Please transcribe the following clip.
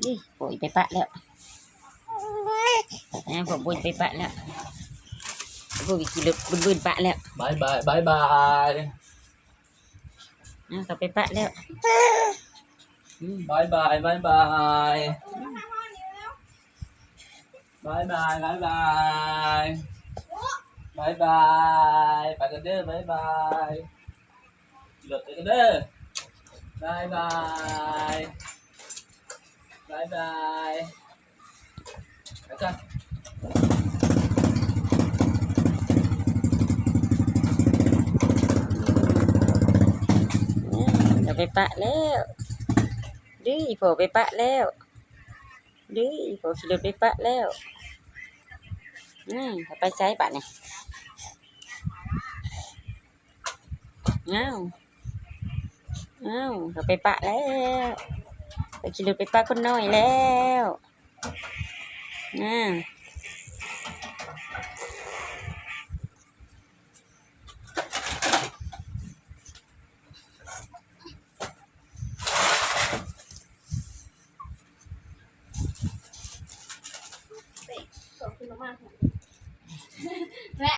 นี่โอยไปปะแล้วนะผมโอยไปปะแล้วพวกขี่รถบึนๆปะแล้วบายบายบายบายนะเขาไปปะแล้วบายบายบายบายบายบายบายบายบายบายไปกันเด้อบายบายหลุดไปกันเด้อบายบายบายบายไปกันเราไปปะแล้วดื้อผมไปปะแล้วดื้อผมขี่รถไปปะแล้วเขาไปใช้ปะเนี่ยเขาไปปะแล้วไปขี่รถไปปะคนน้อยแล้ว